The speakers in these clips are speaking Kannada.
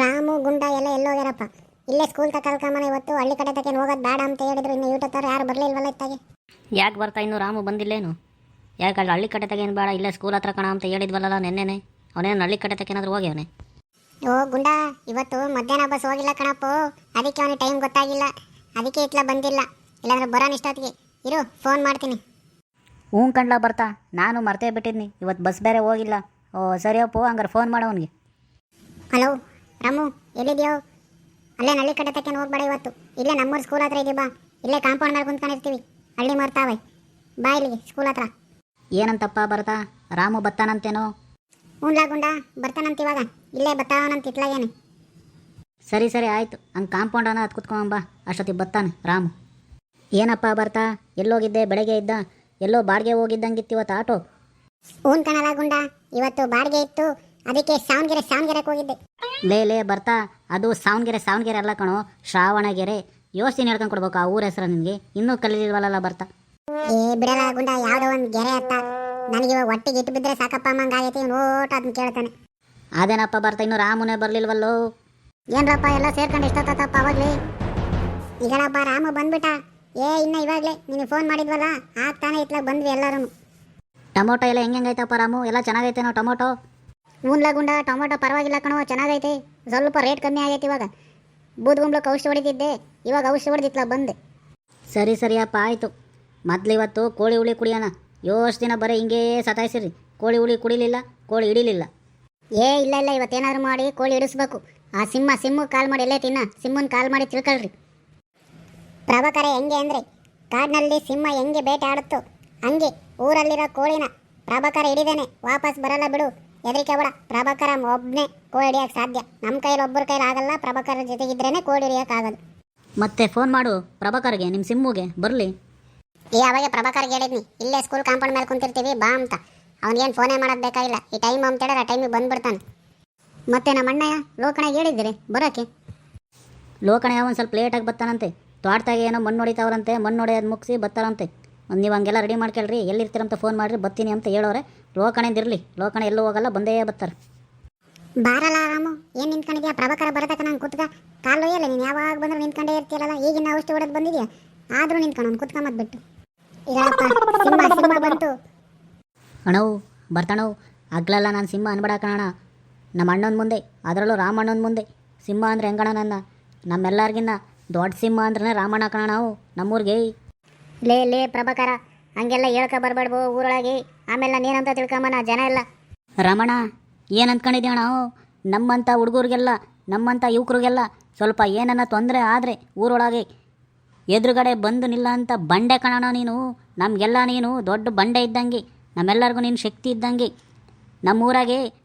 ರಾಮು ಗುಂಡ ಎಲ್ಲ ಎಲ್ಲೋಗ್ಯಾರಪ್ಪ. ಇಲ್ಲೇ ಸ್ಕೂಲ್ ಕಲ್ಕಮ್ಮನ ಇವತ್ತು ಹಳ್ಳಿ ಕಡೆ ತಕ್ಕೆ ಹೋಗೋದು ಬೇಡ ಅಂತ ಹೇಳಿದ್ರು. ಇನ್ನು ಯೂಟತ್ತರ ಯಾರು ಬರಲಿಲ್ವಲ್ಲ ಇತ್ತಾಗೆ. ಯಾಕೆ ಬರ್ತಾ ಇನ್ನು ರಾಮು ಬಂದಿಲ್ಲೇನು? ಯಾಕೆ ಅಲ್ಲಿ ಹಳ್ಳಿ ಕಡೆ ತಗೇನು ಬೇಡ, ಇಲ್ಲೇ ಸ್ಕೂಲ್ ಹತ್ರ ಕಣ ಅಂತ ಹೇಳಿದ್ವಲ್ಲ ನೆನ್ನೆನೆ. ಅವನೇನು ಹಳ್ಳಿ ಕಡೆ ತಕ್ಕೇನಾದ್ರೂ ಹೋಗ್ಯವನೇ? ಓ ಗುಂಡ, ಇವತ್ತು ಮಧ್ಯಾಹ್ನ ಬಸ್ ಹೋಗಿಲ್ಲ ಕಣಪ್ಪು. ಅದಕ್ಕೆ ಅವನಿಗೆ ಟೈಮ್ ಗೊತ್ತಾಗಿಲ್ಲ, ಅದಕ್ಕೆ ಇಟ್ಲ ಬಂದಿಲ್ಲ. ಇಲ್ಲಾಂದ್ರೆ ಬರೋನ್ ಇಷ್ಟೊತ್ತಿಗೆ. ಇರು, ಫೋನ್ ಮಾಡ್ತೀನಿ. ಹ್ಞೂ ಕಣ್ಲ ಬರ್ತಾ, ನಾನು ಮರ್ತೇ ಬಿಟ್ಟಿದ್ನಿ, ಇವತ್ತು ಬಸ್ ಬೇರೆ ಹೋಗಿಲ್ಲ. ಓ ಸರಿಯಪ್ಪು, ಹಂಗಾರೆ ಫೋನ್ ಮಾಡೋವನಿಗೆ. ಹಲೋ ರಾಮು, ಎಲ್ಲಿದ್ಯೋ? ಅಲ್ಲೇ ಹಳ್ಳಿ ಕಡೆ ತಕ್ಕೇನು ಹೋಗ್ಬೇಡ ಇವತ್ತು. ಇಲ್ಲೇ ನಮ್ಮೂರು ಸ್ಕೂಲ್ ಹತ್ರ ಇದೀವಿ ಬಾ. ಇಲ್ಲೇ ಕಾಂಪೌಂಡ್ ಮೇಲೆ ಕುಂತ್ಕೊಂಡಿರ್ತೀವಿ. ಹಳ್ಳಿ ಮರ್ತಾವೆ, ಬಾ ಇಲ್ಲಿಗೆ ಸ್ಕೂಲ್ ಹತ್ರ. ಏನಂತಪ್ಪ ಬರ್ತಾ, ರಾಮು ಬತ್ತಾನಂತೇನೋ? ಹ್ಞೂನ್ಲ ಗುಂಡ, ಬರ್ತಾನಂತ ಇವಾಗ. ಇಲ್ಲೇ ಬತ್ತಾವನಂತ ಇಟ್ಲಾಗೇನೆ. ಸರಿ ಸರಿ ಆಯಿತು, ಹಂಗೆ ಕಾಂಪೌಂಡನ ಹತ್ತು ಕುತ್ಕೊಂಬ, ಅಷ್ಟೊತ್ತಿಗೆ ಬರ್ತಾನೆ ರಾಮು. ಏನಪ್ಪ ಬರ್ತಾ, ಎಲ್ಲೋಗಿದ್ದೆ? ಬೆಳಗ್ಗೆ ಇದ್ದ ಎಲ್ಲೋ ಬಾಡಿಗೆ ಹೋಗಿದ್ದಂಗಿತ್ತು ಇವತ್ತು ಆಟೋ. ಹ್ಞೂ ಕಣಲ ಗುಂಡ, ಇವತ್ತು ಬಾಡಿಗೆ ಇತ್ತು, ಅದಕ್ಕೆ ಸಾವಣಗೆರೆಗೆ ಹೋಗಿದ್ದೆ. ಲೇ ಬರ್ತಾ, ಅದು ಸಾವಣಗೆರೆ ಅಲ್ಲ ಕಣೋ, ಶ್ರಾವಣಗೆರೆ. ಯೋಚನೆ ಹೇಳ್ಕೊಂಡು ಕೊಡ್ಬೇಕು ಆ ಊರ ಹೆಸರು ನಿನಗೆ, ಇನ್ನೂ ಕಲೀಲಿಲ್ವಲ್ಲ ಬರ್ತಾ. ಏ ಬಿಡಲ್ಲ ಗುಂಡ, ಯಾವುದೋ ಒಂದು ಗೆರೆ ಅತ್ತ. ನನಗೆ ಇವಾಗ ಒಟ್ಟಿಗೆ ಇಟ್ಟು ಬಿದ್ದರೆ ಸಾಕಪ್ಪ ಅಮ್ಮಂಗೆ ಆಗೈತಿ. ನೋಟ ಅದನ್ನ ಕೇಳ್ತಾನೆ. ಅದೇನಪ್ಪ ಬರ್ತಾ, ಇನ್ನು ರಾಮುನೇ ಬರಲಿಲ್ವಲ್ಲೋ? ಏನ್ರಪ್ಪ ಎಲ್ಲ ಸೇರ್ಕೊಂಡು ಇಷ್ಟೊತ್ತಪ್ಪ ಅವಾಗಲೇ? ಈಗಳಪ್ಪ ರಾಮು ಬಂದ್ಬಿಟ್ಟ. ಇನ್ನು ಇವಾಗಲೇ ನೀನು ಫೋನ್ ಮಾಡಿದ್ವಲ್ಲ, ಆಗ್ತಾನೆ ಇತ್ಲಾಗ ಬಂದ್ವಿ ಎಲ್ಲರೂ. ಟೊಮೊಟೊ ಎಲ್ಲ ಹೆಂಗೈತಪ್ಪ ರಾಮು? ಎಲ್ಲ ಚೆನ್ನಾಗೈತೇನೋ ಟೊಮೊಟೊ? ಹ್ಞೂನ್ಲ ಗುಂಡ, ಟೊಮೊಟೊ ಪರವಾಗಿಲ್ಲ ಕಣೋ, ಚೆನ್ನಾಗೈತೆ. ಸ್ವಲ್ಪ ರೇಟ್ ಕಮ್ಮಿ ಆಗೈತೆ ಇವಾಗ. ಬೂದ್ಗುಂಬ್ಳಕ್ಕೆ ಔಷಧಿ ಹೊಡಿತಿದ್ದೆ, ಇವಾಗ ಔಷಧಿ ಹೊಡೆದಿತ್ಲ ಬಂದೆ. ಸರಿಯಪ್ಪ ಆಯಿತು. ಮೊದಲಿವತ್ತು ಕೋಳಿ ಹುಳಿ ಕುಡಿಯೋಣ. ಯೋಷ್ಟು ದಿನ ಬರೀ ಹಿಂಗೇ ಸತಾಯಿಸಿರಿ, ಕೋಳಿ ಹುಳಿ ಕುಡಿಲಿಲ್ಲ, ಕೋಳಿ ಹಿಡಿಲಿಲ್ಲ. ಇಲ್ಲ ಇವತ್ತೇನಾದ್ರು ಮಾಡಿ ಕೋಳಿ ಹಿಡಿಸ್ಬೇಕು. ಆ ಸಿಮ್ಮು ಕಾಲ್ ಮಾಡಿ ಎಲ್ಲೇ ತಿನ್ನ, ಸಿಮ್ಮನ್ ಕಾಲ್ ಮಾಡಿ ತಿಳ್ಕೊಳ್ರಿ. ಪ್ರಭಾಕರ ಹೆಂಗೆ ಅಂದರೆ, ಕಾಡಿನಲ್ಲಿ ಸಿಂಹ ಹೆಂಗೆ ಬೇಟೆ ಆಡುತ್ತೋ ಹಂಗೆ ಊರಲ್ಲಿರೋ ಕೋಳಿನ ಪ್ರಭಾಕರ ಹಿಡಿದೇನೆ ವಾಪಸ್ ಬರಲ್ಲ ಬಿಡು. ಹೆದರಿಕೆ ಬೇಡ, ಪ್ರಭಾಕರ ಒಬ್ಬನೇ ಕೋಳಿ ಹಿಡಿಯೋಕ್ಕೆ ಸಾಧ್ಯ. ನಮ್ಮ ಕೈಯಲ್ಲಿ ಒಬ್ಬರ ಕೈಲಿ ಆಗಲ್ಲ, ಪ್ರಭಾಕರ ಜೊತೆಗಿದ್ರೇ ಕೋಳಿ ಹಿಡಿಯೋಕ್ಕಾಗಲ್ಲ. ಮತ್ತೆ ಫೋನ್ ಮಾಡು ಪ್ರಭಾಕರ್ಗೆ, ನಿಮ್ಮ ಸಿಮ್ಮುಗೆ ಬರಲಿ. ಅವಾಗೆ ಪ್ರಭಾಕರ್ಗೆ ಹೇಳಿದ್ನಿ, ಇಲ್ಲೇ ಸ್ಕೂಲ್ ಕಾಂಪೌಂಡ್ ಮೇಲೆ ಕುಂತಿರ್ತೀವಿ ಬಾ ಅಂತ. ಅವ್ನಿಗೇನು ಫೋನೇ ಮಾಡೋದು ಬೇಕಾಗಿಲ್ಲ, ಈ ಟೈಮ್ ಅಂತ ಹೇಳಿದ್ರೆ ಆ ಟೈಮಿಗೆ ಬಂದ್ಬಿಡ್ತಾನೆ. ಮತ್ತೆ ನಮ್ಮ ಅಣ್ಣಯ್ಯ ಲೋಕಣೆಗೆ ಹೇಳಿದ್ದೀರಿ ಬರೋಕ್ಕೆ. ಲೋಕಣೆಯ ಒಂದು ಸ್ವಲ್ಪ ಲೇಟಾಗಿ ಬರ್ತಾನಂತೆ. ತೋಟದಾಗೆ ಏನೋ ಮಣ್ಣು ಹೊಡಿತಾವ್ರಂತೆ, ಮಣ್ಣು ಹೊಡೆಯೋದು ಮುಗಿಸಿ ಬರ್ತಾರಂತೆ. ನೀವು ಹಂಗೆಲ್ಲ ರೆಡಿ ಮಾಡ್ಕೊಳ್ರಿ, ಎಲ್ಲಿರ್ತೀರಂತ ಫೋನ್ ಮಾಡಿರಿ, ಬರ್ತೀನಿ ಅಂತ ಹೇಳೋರೆ. ಲೋಕಣೆದಿರಲಿ, ಲೋಕಣೆ ಎಲ್ಲೂ ಹೋಗಲ್ಲ, ಬಂದೇ ಬರ್ತಾರೆ. ಬಾರಲ್ಲ ರಾಮು, ಏನು ನಿಂತ್ಕೊಂಡಿದ್ಯಾ? ಪ್ರಭಾಕರ ಬರತಕ್ಕ ನಾನು ಕುತ್ಕ ಕಾಲು ಒಯ್ಯಲ್ಲ. ನೀನು ಯಾವಾಗ ಬಂದ್ರೆ ನಿಂತ್ಕೊಂಡೇ ಇರ್ತೀರಲ್ಲ, ಈಗಿನ ಔಷಧಿ ಹೊಡೆದು ಬಂದಿದ್ಯಾ, ಆದರೂ ನಿಂತ್ಕೊಂಡು ಕುತ್ಕೊಂಬದ್ ಬಿಟ್ಟು. ಸಿಂಹ ಬಂತು ಅಣ್ಣವು ಬರ್ತಾಣವು. ಆಗ್ಲಲ್ಲ ನಾನು ಸಿಂಹ ಅನ್ಬೇಡ ಕಣ, ನಮ್ಮ ಅಣ್ಣನ ಮುಂದೆ, ಅದರಲ್ಲೂ ರಾಮಣ್ಣನ ಮುಂದೆ ಸಿಂಹ ಅಂದರೆ ಹೆಂಗಣ ನನ್ನ? ನಮ್ಮೆಲ್ಲರಿಗಿನ್ನ ದೊಡ್ಡ ಸಿಂಹ ಅಂದ್ರೆ ರಾಮಣ್ಣ ಕಣ ನಾವು ನಮ್ಮೂರಿಗೆ. ಲೇ ಪ್ರಭಾಕರ, ಹಂಗೆಲ್ಲ ಹೇಳ್ಕ ಬರಬೇಡ್ಬೋ ಊರೊಳಗೆ, ಆಮೇಲೆ ನಾನು ಏನಂತ ತಿಳ್ಕೊಂಬನ ಜನ ಎಲ್ಲ. ರಮಣ ಏನು ಅಂದ್ಕೊಂಡಿದ್ದೀವಿ ನಾವು? ನಮ್ಮಂಥ ಹುಡುಗರಿಗೆಲ್ಲ, ನಮ್ಮಂಥ ಯುವಕರಿಗೆಲ್ಲ ಸ್ವಲ್ಪ ಏನನ್ನ ತೊಂದರೆ ಆದರೆ ಊರೊಳಗೆ ಎದುರುಗಡೆ ಬಂದು ನಿಲ್ಲ ಅಂತ ಬಂಡೆ ಕಣಣ ನೀನು. ನಮಗೆಲ್ಲ ನೀನು ದೊಡ್ಡ ಬಂಡೆ ಇದ್ದಂಗೆ, ನಮ್ಮೆಲ್ಲರಿಗೂ ನೀನು ಶಕ್ತಿ ಇದ್ದಂಗೆ. ನಮ್ಮೂರಾಗೆ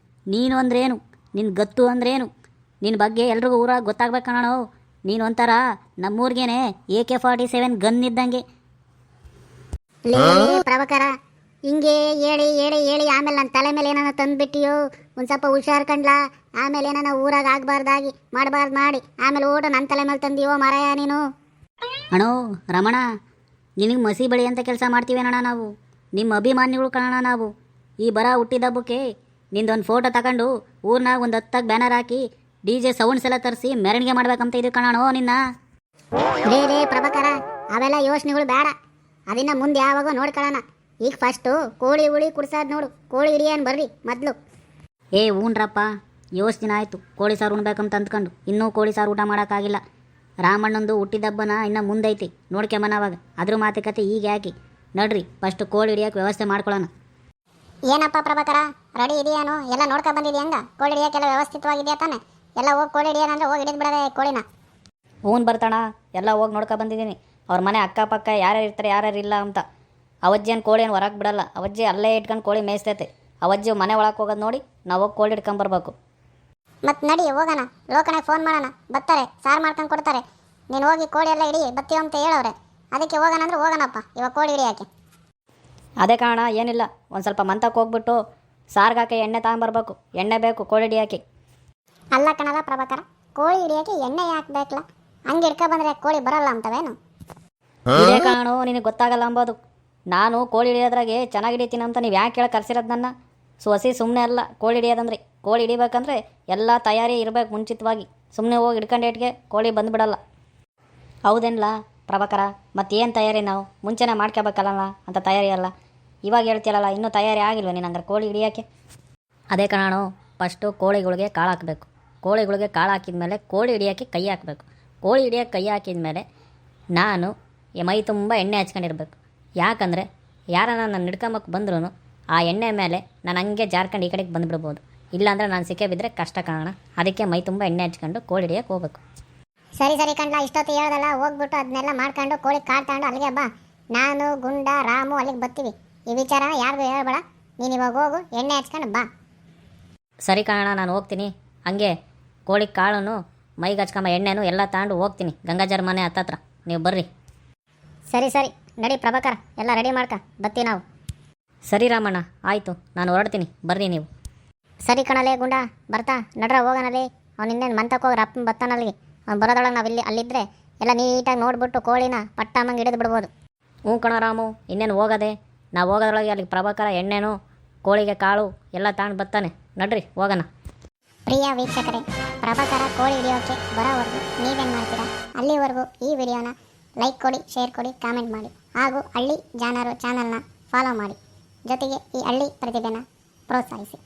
ನೀನು ಅಂದ್ರೇನು, ನಿನ್ನ ಗತ್ತು ಅಂದ್ರೇನು, ನಿನ್ನ ಬಗ್ಗೆ ಎಲ್ರಿಗೂ ಊರಾಗ ಗೊತ್ತಾಗ್ಬೇಕು ಕಣೋ. ನೀನು ಒಂಥರ ನಮ್ಮೂರಿಗೇನೆ AK-47 ಗನ್ ಇದ್ದಂಗೆ. ಲೇ ಪ್ರಭಾಕರ, ಹಿಂಗೆ ಹೇಳಿ ಆಮೇಲೆ ನನ್ನ ತಲೆ ಮೇಲೆ ಏನಾನ ತಂದುಬಿಟ್ಟಿಯೋ, ಒಂದು ಸ್ವಲ್ಪ ಹುಷಾರು ಕಂಡ್ಲಾ. ಆಮೇಲೆ ಏನಾನ ಊರಾಗ ಆಗಬಾರ್ದಾಗಿ ಮಾಡಬಾರ್ದು ಮಾಡಿ ಆಮೇಲೆ ಓಟ ನನ್ನ ತಲೆ ಮೇಲೆ ತಂದಿಯೋ ಮಾರಾಯ ನೀನು. ಅಣ್ಣೋ ರಮಣ, ನಿನಗೆ ಮಸಿ ಬಳಿ ಅಂತ ಕೆಲಸ ಮಾಡ್ತೀವೇನಣ್ಣ ನಾವು, ನಿಮ್ಮ ಅಭಿಮಾನಿಗಳು ಕಣಣ ನಾವು. ಈ ಬರ ಹುಟ್ಟಿದಬ್ಬಕ್ಕೆ ನಿಂದೊಂದು ಫೋಟೋ ತಗೊಂಡು ಊರ್ನಾಗ ಒಂದು 10 ಬ್ಯಾನರ್ ಹಾಕಿ DJ ಸೌಂಡ್ಸ್ ಎಲ್ಲ ತರಿಸಿ ಮೆರವಣಿಗೆ ಮಾಡ್ಬೇಕಂತ ಇದು ಕಣೋ ನಿನ್ನ. ಲೇ ಪ್ರಭಾಕರ, ಅವೆಲ್ಲ ಯೋಚನೆಗಳು ಬೇಡ, ಅದನ್ನ ಮುಂದೆ ಯಾವಾಗ ನೋಡ್ಕೊಳ್ಳೋಣ. ಈಗ ಫಸ್ಟು ಕೋಳಿ ಹುಳಿ ಕುಡ್ಸೋದು ನೋಡು, ಕೋಳಿ ಹಿಡಿಯನ್ ಬರ್ರಿ ಮೊದಲು. ಹ್ಞೂನ್ರಪ್ಪ, ದಿನ ಆಯಿತು ಕೋಳಿ ಸಾರು ಉಣ್ಬೇಕಂತ ಅಂದ್ಕೊಂಡು, ಇನ್ನೂ ಕೋಳಿ ಸಾರು ಊಟ ಮಾಡೋಕ್ಕಾಗಿಲ್ಲ. ರಾಮಣ್ಣಂದು ಹುಟ್ಟಿದಬ್ಬನ ಇನ್ನು ಮುಂದೈತಿ, ನೋಡ್ಕೊಂಬನವಾಗ ಅದ್ರ ಮಾತುಕತೆ ಈಗ ಯಾಕೆ. ನಡ್ರಿ ಫಸ್ಟ್ ಕೋಳಿ ಹಿಡಿಯೋಕೆ ವ್ಯವಸ್ಥೆ ಮಾಡ್ಕೊಳ್ಳೋಣ. ಏನಪ್ಪ ಪ್ರಭಾಕರ, ರೆಡಿ ಇದೆಯೇನು? ಎಲ್ಲ ನೋಡ್ಕೊ ಬಂದಿದ್ಯಾ? ಹಂಗ ಕೋಳಿ ಹಿಡಿಯೋಕೆಲ್ಲ ವ್ಯವಸ್ಥಿತವಾಗಿದೆಯಾ ತಾನೆ? ಎಲ್ಲ ಹೋಗಿ ಕೋಳಿ ಹಿಡಿಯೋಣ ಹೋಗಿ ಹಿಡಿದು ಬಿಡದೆ ಕೋಳಿನ. ಹ್ಞೂ ಬರ್ತಾಣ, ಎಲ್ಲ ಹೋಗಿ ನೋಡ್ಕೊ ಬಂದಿದ್ದೀನಿ. ಅವ್ರ ಮನೆ ಅಕ್ಕಪಕ್ಕ ಯಾರ್ಯಾರು ಇರ್ತಾರೆ ಯಾರ್ಯಾರು ಇಲ್ಲ ಅಂತ. ಅವಜ್ಜಿಯನ್ನು ಕೋಳಿ ಏನು ಹೊರಗೆ ಬಿಡಲ್ಲ, ಅವಜ್ಜಿ ಅಲ್ಲೇ ಇಟ್ಕೊಂಡು ಕೋಳಿ ಮೇಯಿಸ್ತೈತೆ. ಅವಜ್ಜಿ ಮನೆ ಒಳಗೆ ಹೋಗೋದು ನೋಡಿ ನಾವು ಹೋಗಿ ಕೋಳಿ ಹಿಡ್ಕೊಂಬರ್ಬೇಕು. ಮತ್ತು ನಡಿ ಹೋಗೋಣ, ಲೋಕನಾಗ ಫೋನ್ ಮಾಡೋಣ, ಬರ್ತಾರೆ, ಸಾರು ಮಾಡ್ಕೊಂಡು ಕೊಡ್ತಾರೆ. ನೀನು ಹೋಗಿ ಕೋಳಿ ಎಲ್ಲ ಹಿಡಿ ಬತ್ತೀವಿ ಅಂತ ಹೇಳವ್ರೆ, ಅದಕ್ಕೆ ಹೋಗೋಣ ಅಂದ್ರೆ ಹೋಗೋಣಪ್ಪ ಇವಾಗ ಕೋಳಿ ಹಿಡಿಯೋಕೆ. ಅದೇ ಕಾರಣ, ಏನಿಲ್ಲ, ಒಂದು ಸ್ವಲ್ಪ ಮಂತಕ್ಕೆ ಹೋಗ್ಬಿಟ್ಟು ಸಾರ್ಗಾಕೆ ಎಣ್ಣೆ ತಗೊಂಬರ್ಬೇಕು. ಎಣ್ಣೆ ಬೇಕು ಕೋಳಿ ಹಿಡಿಯೋಕೆ. ಅಲ್ಲ ಕಣಲ್ಲ ಪ್ರಭಾಕರ, ಕೋಳಿ ಹಿಡಿಯೋಕೆ ಎಣ್ಣೆ ಯಾಕೆ ಬೇಕಲ್ಲ? ಹಂಗೆ ಹಿಡ್ಕೊ ಬಂದರೆ ಕೋಳಿ ಬರಲ್ಲ ಅಂತವೇನು? ಇದೇ ಕಾರಣು ನಿನಗೆ ಗೊತ್ತಾಗಲ್ಲ ಅಂಬೋದು. ನಾನು ಕೋಳಿ ಹಿಡಿಯೋದ್ರಾಗೆ ಚೆನ್ನಾಗಿ ಹಿಡಿತೀನಿ ಅಂತ ನೀವು ಯಾಕೆ ಹೇಳಿ ಕರ್ಸಿರೋದು ನನ್ನ? ಹಸಿ ಸುಮ್ಮನೆ ಅಲ್ಲ ಕೋಳಿ ಹಿಡಿಯೋದಂದ್ರೆ. ಕೋಳಿ ಹಿಡಿಬೇಕಂದ್ರೆ ಎಲ್ಲ ತಯಾರಿ ಇರಬೇಕು ಮುಂಚಿತವಾಗಿ. ಸುಮ್ಮನೆ ಹೋಗಿ ಹಿಡ್ಕೊಂಡೇಟ್ಗೆ ಕೋಳಿ ಬಂದುಬಿಡಲ್ಲ. ಹೌದೇನಲ್ಲ ಪ್ರಭಾಕರ, ಮತ್ತೇನು ತಯಾರಿ ನಾವು ಮುಂಚೆನೇ ಮಾಡ್ಕೋಬೇಕಲ್ಲ ಅಂತ ತಯಾರಿ ಅಲ್ಲ. ಇವಾಗ ಹೇಳ್ತೀಯಲ್ಲ, ಇನ್ನೂ ತಯಾರಿ ಆಗಿಲ್ವ ನೀನು ಹಂಗಾರೆ ಕೋಳಿ ಹಿಡಿಯೋಕ್ಕೆ? ಅದೇ ಕಣಾಣು, ಫಸ್ಟು ಕೋಳಿಗಳಿಗೆ ಕಾಳು ಹಾಕಬೇಕು. ಕೋಳಿಗಳಿಗೆ ಕಾಳು ಹಾಕಿದ್ಮೇಲೆ ಕೋಳಿ ಹಿಡಿಯೋಕ್ಕೆ ಕೈ ಹಾಕಬೇಕು. ಕೋಳಿ ಹಿಡಿಯೋಕ್ಕೆ ಕೈ ಹಾಕಿದ್ಮೇಲೆ ನಾನು ಮೈ ತುಂಬ ಎಣ್ಣೆ ಹಚ್ಕೊಂಡಿರ್ಬೇಕು. ಯಾಕಂದರೆ ಯಾರನ್ನ ನಾನು ಹಿಡ್ಕೊಂಬಕ್ಕೆ ಬಂದ್ರೂ ಆ ಎಣ್ಣೆ ಮೇಲೆ ನಾನು ಹಂಗೆ ಜಾರ್ಕೊಂಡು ಈ ಕಡೆಗೆ ಬಂದುಬಿಡ್ಬೋದು. ಇಲ್ಲಾಂದರೆ ನಾನು ಸಿಕ್ಕೇ ಬಿದ್ದರೆ ಕಷ್ಟ ಕಾಣೋಣ. ಅದಕ್ಕೆ ಮೈ ತುಂಬ ಎಣ್ಣೆ ಹಚ್ಕೊಂಡು ಕೋಳಿ ಹಿಡಿಯೋಕ್ಕೆ ಹೋಗ್ಬೇಕು. ಸರಿ ಸರಿ ಕಣ್ಲ, ಇಷ್ಟೊತ್ತು ಹೇಳ್ದಲ್ಲ, ಹೋಗ್ಬಿಟ್ಟು ಅದನ್ನೆಲ್ಲ ಮಾಡ್ಕೊಂಡು ಕೋಳಿ ಕಾಳು ತಗೊಂಡು ಅಲ್ಲಿಗೆ ಬಾ. ನಾನು ಗುಂಡ ರಾಮು ಅಲ್ಲಿಗೆ ಬರ್ತೀವಿ. ಈ ವಿಚಾರನ ಯಾರಿಗೂ ಹೇಳ್ಬೇಡ. ನೀನು ಇವಾಗ ಹೋಗು, ಎಣ್ಣೆ ಹಚ್ಕೊಂಡು ಬಾ. ಸರಿ ಕಾಣೋಣ, ನಾನು ಹೋಗ್ತೀನಿ. ಹಂಗೆ ಕೋಳಿ ಕಾಳನ್ನು ಮೈಗೆ ಹಚ್ಕೊಂಬ, ಎಣ್ಣೆನೂ ಎಲ್ಲ ತಗೊಂಡು ಹೋಗ್ತೀನಿ ಗಂಗಾಜರ್ ಮನೆ ಹತ್ತತ್ರ. ನೀವು ಬರ್ರಿ. ಸರಿ ಸರಿ ನಡಿ ಪ್ರಭಾಕರ, ಎಲ್ಲ ರೆಡಿ ಮಾಡ್ಕ, ಬರ್ತೀವಿ ನಾವು. ಸರಿ ರಾಮಣ್ಣ, ಆಯಿತು, ನಾನು ಹೊರಡ್ತೀನಿ, ಬರ್ರಿ ನೀವು. ಸರಿ ಕಣಲೇ ಗುಂಡ, ಬರ್ತಾ ನಡ್ರ ಹೋಗೋಣಲ್ಲಿ. ಅವ್ನು ಇನ್ನೇನು ಮಂತಕ್ಕೆ ಹೋಗ್ರ ಅಪ್ಪನ ಬತ್ತಾನಲ್ಲಿಗೆ. ಅವ್ನು ಬರೋದೊಳಗೆ ನಾವು ಅಲ್ಲಿದ್ದರೆ ಎಲ್ಲ ನೀಟಾಗಿ ನೋಡ್ಬಿಟ್ಟು ಕೋಳಿನ ಪಟ್ಟಮ್ಮಂಗೆ ಹಿಡಿದು ಬಿಡ್ಬೋದು. ಹ್ಞೂ ಕಣ ರಾಮು, ಇನ್ನೇನು ಹೋಗೋದೆ. ನಾವು ಹೋಗೋದ್ರೊಳಗೆ ಅಲ್ಲಿಗೆ ಪ್ರಭಾಕರ ಎಣ್ಣೆನೂ ಕೋಳಿಗೆ ಕಾಳು ಎಲ್ಲ ತಗೊಂಡು ಬರ್ತಾನೆ. ನಡ್ರಿ ಹೋಗೋಣ. ಪ್ರಿಯ ವೀಕ್ಷಕರೇ, ಪ್ರಭಾಕರ ಕೋಳಿ ಹಿಡಿಯೋಕ್ಕೆ ಬರೋವರೆಗೂ ನೀವೇನು ಮಾಡ್ತೀರಾ? ಅಲ್ಲಿವರೆಗೂ ಈ ವಿಡಿಯೋನ ಲೈಕ್ ಕೊಡಿ, ಶೇರ್ ಕೊಡಿ, ಕಾಮೆಂಟ್ ಮಾಡಿ, ಹಾಗೂ ಹಳ್ಳಿ ಜಾನರು ಚಾನಲ್ನ ಫಾಲೋ ಮಾಡಿ. ಜೊತೆಗೆ ಈ ಹಳ್ಳಿ ಪ್ರತಿಭೆನ ಪ್ರೋತ್ಸಾಹಿಸಿ.